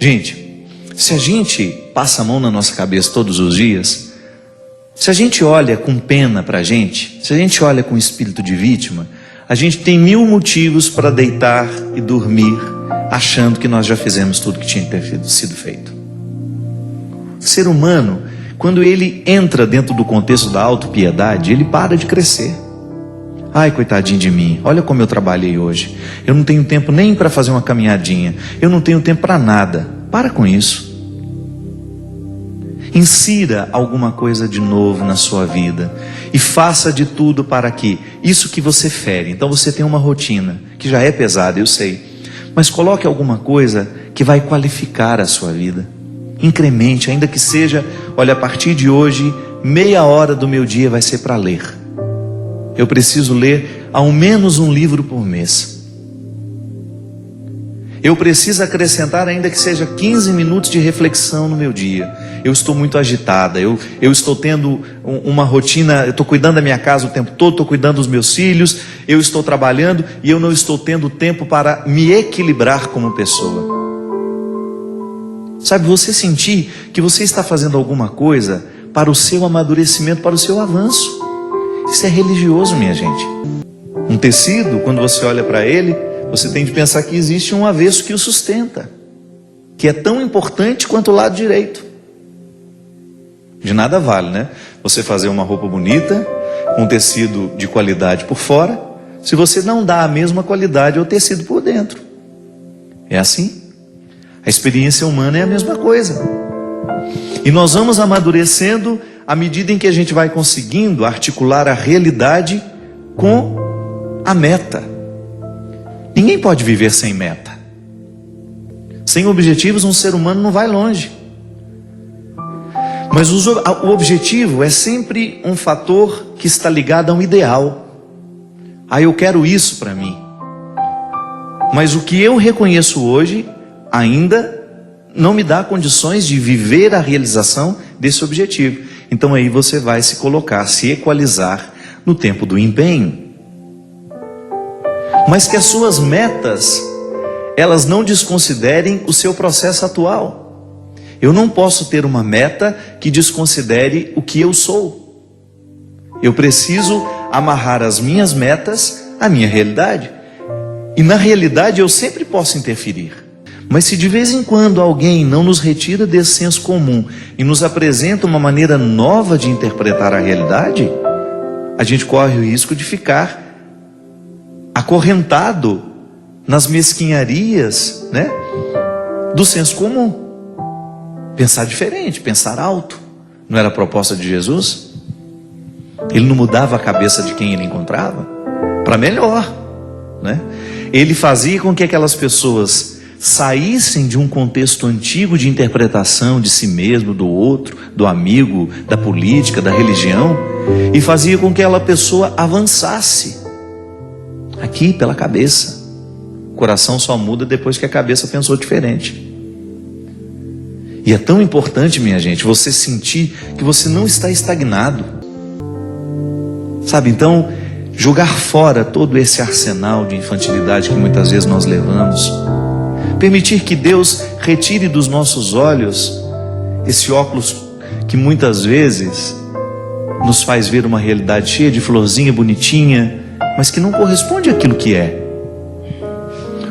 Gente, se a gente passa a mão na nossa cabeça todos os dias, se a gente olha com pena para a gente, se a gente olha com espírito de vítima, a gente tem 1000 motivos para deitar e dormir achando que nós já fizemos tudo que tinha que ter sido feito. O ser humano, quando ele entra dentro do contexto da autopiedade, ele para de crescer. Ai, coitadinho de mim, olha como eu trabalhei hoje. Eu não tenho tempo nem para fazer uma caminhadinha. Eu não tenho tempo para nada. Para com isso. Insira alguma coisa de novo na sua vida e faça de tudo para que isso que você fere. Então você tem uma rotina que já é pesada, eu sei, mas coloque alguma coisa que vai qualificar a sua vida. Incremente, ainda que seja, olha, a partir de hoje, meia hora do meu dia vai ser para ler. Eu preciso ler ao menos um livro por mês. Eu preciso acrescentar, ainda que seja 15 minutos de reflexão no meu dia. Eu estou muito agitada, eu estou tendo uma rotina, eu estou cuidando da minha casa o tempo todo, estou cuidando dos meus filhos, eu estou trabalhando e eu não estou tendo tempo para me equilibrar como pessoa. Sabe, você sentir que você está fazendo alguma coisa para o seu amadurecimento, para o seu avanço. Isso é religioso, minha gente. Um tecido, quando você olha para ele, você tem de pensar que existe um avesso que o sustenta, que é tão importante quanto o lado direito. De nada vale, né? Você fazer uma roupa bonita, com tecido de qualidade por fora, se você não dá a mesma qualidade ao tecido por dentro. É assim. A experiência humana é a mesma coisa. E nós vamos amadurecendo à medida em que a gente vai conseguindo articular a realidade com a meta. Ninguém pode viver sem meta. Sem objetivos, um ser humano não vai longe. Mas o objetivo é sempre um fator que está ligado a um ideal. Ah, eu quero isso para mim. Mas o que eu reconheço hoje ainda não me dá condições de viver a realização desse objetivo. Então aí você vai se colocar, se equalizar no tempo do empenho. Mas que as suas metas, elas não desconsiderem o seu processo atual. Eu não posso ter uma meta que desconsidere o que eu sou. Eu preciso amarrar as minhas metas à minha realidade. E na realidade eu sempre posso interferir. Mas se de vez em quando alguém não nos retira desse senso comum e nos apresenta uma maneira nova de interpretar a realidade, a gente corre o risco de ficar acorrentado nas mesquinharias, né, do senso comum. Pensar diferente, pensar alto. Não era a proposta de Jesus? Ele não mudava a cabeça de quem ele encontrava para melhor, né? Ele fazia com que aquelas pessoas saíssem de um contexto antigo de interpretação de si mesmo, do outro, do amigo, da política, da religião, e fazia com que aquela pessoa avançasse aqui pela cabeça. O coração só muda depois que a cabeça pensou diferente. E é tão importante, minha gente, você sentir que você não está estagnado. Sabe, então, jogar fora todo esse arsenal de infantilidade que muitas vezes nós levamos. Permitir que Deus retire dos nossos olhos esse óculos que muitas vezes nos faz ver uma realidade cheia de florzinha bonitinha, mas que não corresponde àquilo que é.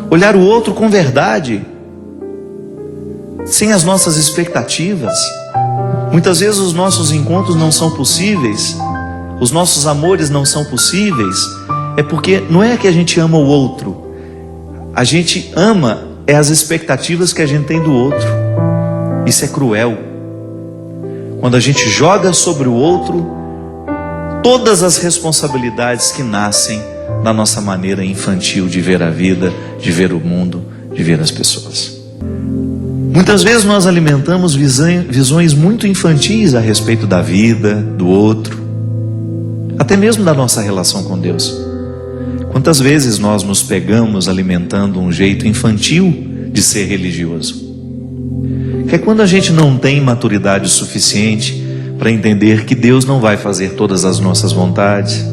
Olhar o outro com verdade, sem as nossas expectativas. Muitas vezes os nossos encontros não são possíveis, os nossos amores não são possíveis, é porque não é que a gente ama o outro, a gente ama as expectativas que a gente tem do outro. Isso é cruel. Quando a gente joga sobre o outro todas as responsabilidades que nascem da nossa maneira infantil de ver a vida, de ver o mundo, de ver as pessoas. Muitas vezes nós alimentamos visões muito infantis a respeito da vida, do outro, até mesmo da nossa relação com Deus. Quantas vezes nós nos pegamos alimentando um jeito infantil de ser religioso? Que é quando a gente não tem maturidade suficiente para entender que Deus não vai fazer todas as nossas vontades,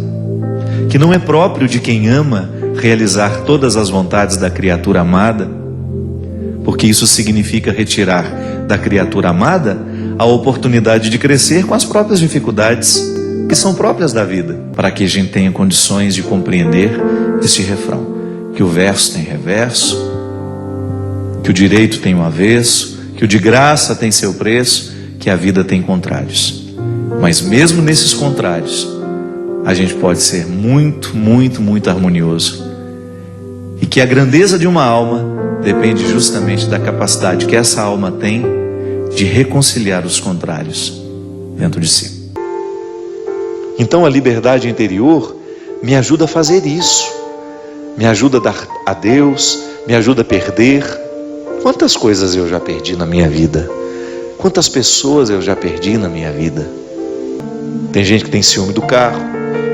que não é próprio de quem ama realizar todas as vontades da criatura amada. porque isso significa retirar da criatura amada a oportunidade de crescer com as próprias dificuldades que são próprias da vida, para que a gente tenha condições de compreender este refrão, que o verso tem reverso, que o direito tem um avesso, que o de graça tem seu preço, que a vida tem contrários. Mas mesmo nesses contrários, a gente pode ser muito, muito, muito harmonioso. E que a grandeza de uma alma depende justamente da capacidade que essa alma tem de reconciliar os contrários dentro de si. Então a liberdade interior me ajuda a fazer isso. Me ajuda a dar a Deus, me ajuda a perder. Quantas coisas eu já perdi na minha vida? Quantas pessoas eu já perdi na minha vida? Tem gente que tem ciúme do carro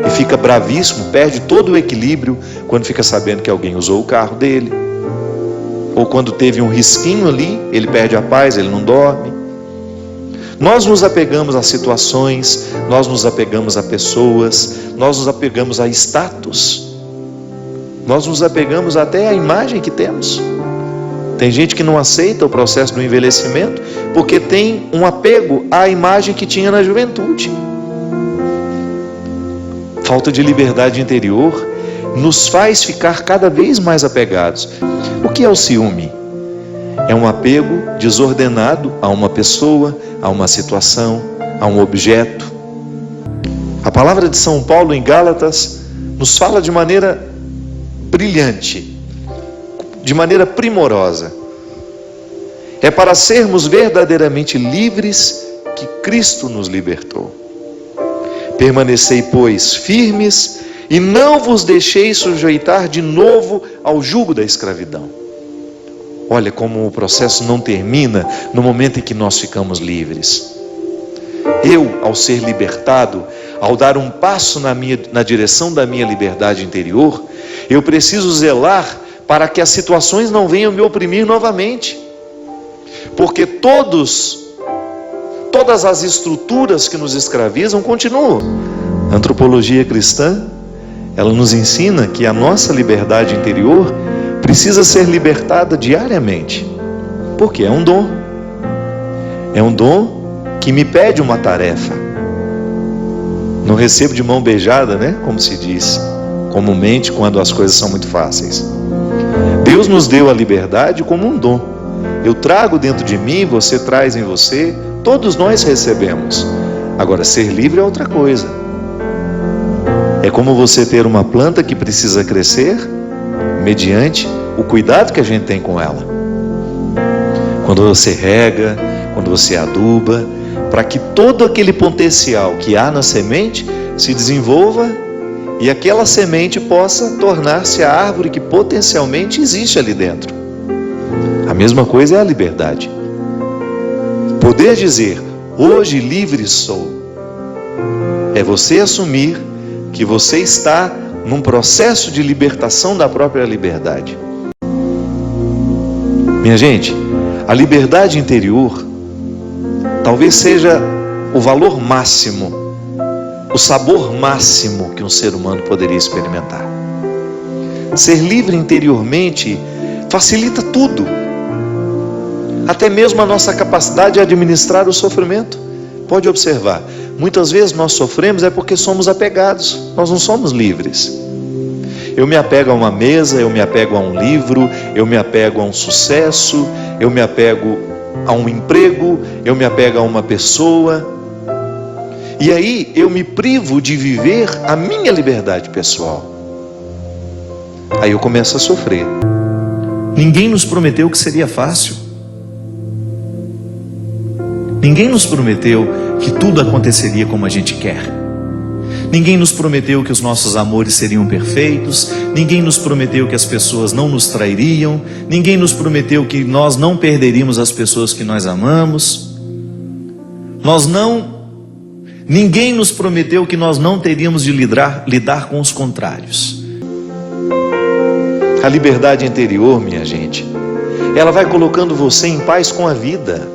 e fica bravíssimo, perde todo o equilíbrio quando fica sabendo que alguém usou o carro dele. Ou quando teve um risquinho ali, ele perde a paz, ele não dorme. Nós nos apegamos a situações, nós nos apegamos a pessoas, nós nos apegamos a status, nós nos apegamos até à imagem que temos. Tem gente que não aceita o processo do envelhecimento porque tem um apego à imagem que tinha na juventude. Falta de liberdade interior nos faz ficar cada vez mais apegados. O que é o ciúme? É um apego desordenado a uma pessoa, a uma situação, a um objeto. A palavra de São Paulo em Gálatas nos fala de maneira brilhante, de maneira primorosa. É para sermos verdadeiramente livres que Cristo nos libertou. Permanecei, pois, firmes e não vos deixeis sujeitar de novo ao jugo da escravidão. Olha como o processo não termina no momento em que nós ficamos livres. Eu, ao ser libertado, ao dar um passo na direção da minha liberdade interior, eu preciso zelar para que as situações não venham me oprimir novamente. Porque todas as estruturas que nos escravizam continuam. A antropologia cristã, ela nos ensina que a nossa liberdade interior precisa ser libertada diariamente. Porque é um dom. É um dom que me pede uma tarefa. Não recebo de mão beijada, né? Como se diz comumente quando as coisas são muito fáceis. Deus nos deu a liberdade como um dom. Eu trago dentro de mim, você traz em você, todos nós recebemos. Agora, ser livre é outra coisa. É como você ter uma planta que precisa crescer mediante o cuidado que a gente tem com ela. Quando você rega, quando você aduba, para que todo aquele potencial que há na semente se desenvolva e aquela semente possa tornar-se a árvore que potencialmente existe ali dentro. A mesma coisa é a liberdade. Poder dizer, hoje livre sou, é você assumir que você está num processo de libertação da própria liberdade. Minha gente, a liberdade interior talvez seja o valor máximo, o sabor máximo que um ser humano poderia experimentar. Ser livre interiormente facilita tudo, até mesmo a nossa capacidade de administrar o sofrimento. Pode observar, muitas vezes nós sofremos é porque somos apegados, nós não somos livres. Eu me apego a uma mesa, eu me apego a um livro, eu me apego a um sucesso, eu me apego a um emprego, eu me apego a uma pessoa. E aí eu me privo de viver a minha liberdade pessoal. Aí eu começo a sofrer. Ninguém nos prometeu que seria fácil. Ninguém nos prometeu que tudo aconteceria como a gente quer. Ninguém nos prometeu que os nossos amores seriam perfeitos. Ninguém nos prometeu que as pessoas não nos trairiam. Ninguém nos prometeu que nós não perderíamos as pessoas que nós amamos. Ninguém nos prometeu que nós não teríamos de lidar com os contrários. A liberdade interior, minha gente, ela vai colocando você em paz com a vida,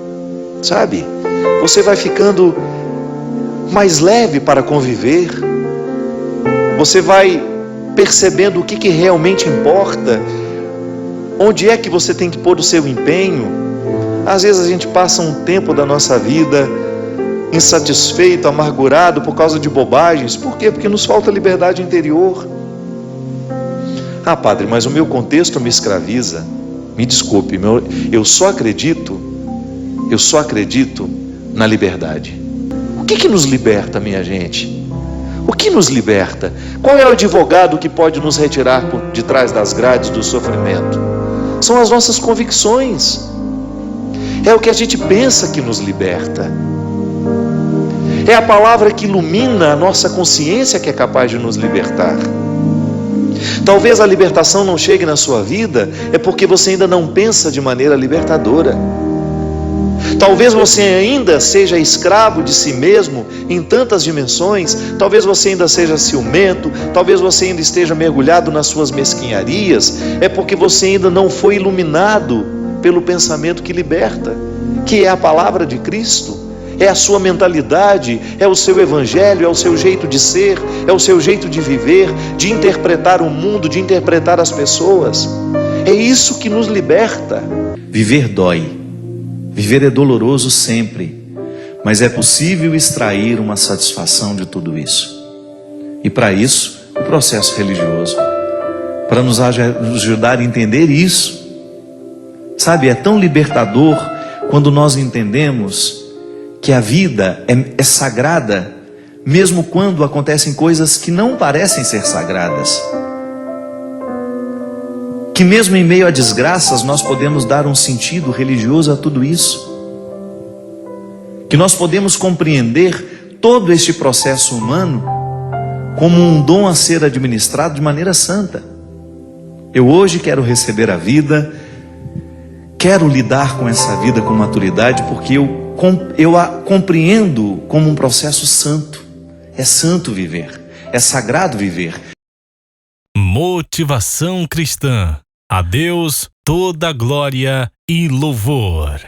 sabe? Você vai ficando mais leve para conviver. Você vai percebendo o que realmente importa. Onde é que você tem que pôr o seu empenho? Às vezes a gente passa um tempo da nossa vida insatisfeito, amargurado por causa de bobagens. Por quê? Porque nos falta liberdade interior. Ah, padre, mas o meu contexto me escraviza. Me desculpe, eu só acredito na liberdade. O que nos liberta, minha gente? O que nos liberta? Qual é o advogado que pode nos retirar de trás das grades do sofrimento? São as nossas convicções. É o que a gente pensa que nos liberta. É a palavra que ilumina a nossa consciência que é capaz de nos libertar. Talvez a libertação não chegue na sua vida, é porque você ainda não pensa de maneira libertadora. Talvez você ainda seja escravo de si mesmo em tantas dimensões. Talvez você ainda seja ciumento. Talvez você ainda esteja mergulhado nas suas mesquinharias. É porque você ainda não foi iluminado pelo pensamento que liberta, que é a palavra de Cristo. É a sua mentalidade, é o seu evangelho, é o seu jeito de ser, é o seu jeito de viver, de interpretar o mundo, de interpretar as pessoas. É isso que nos liberta. Viver dói. Viver é doloroso sempre, mas é possível extrair uma satisfação de tudo isso. E para isso, o processo religioso, para nos ajudar a entender isso. Sabe, é tão libertador quando nós entendemos que a vida é sagrada, mesmo quando acontecem coisas que não parecem ser sagradas. Que mesmo em meio a desgraças nós podemos dar um sentido religioso a tudo isso. Que nós podemos compreender todo este processo humano como um dom a ser administrado de maneira santa. Eu hoje quero receber a vida, quero lidar com essa vida com maturidade, porque eu a compreendo como um processo santo. É santo viver, é sagrado viver. Motivação cristã. A Deus toda glória e louvor.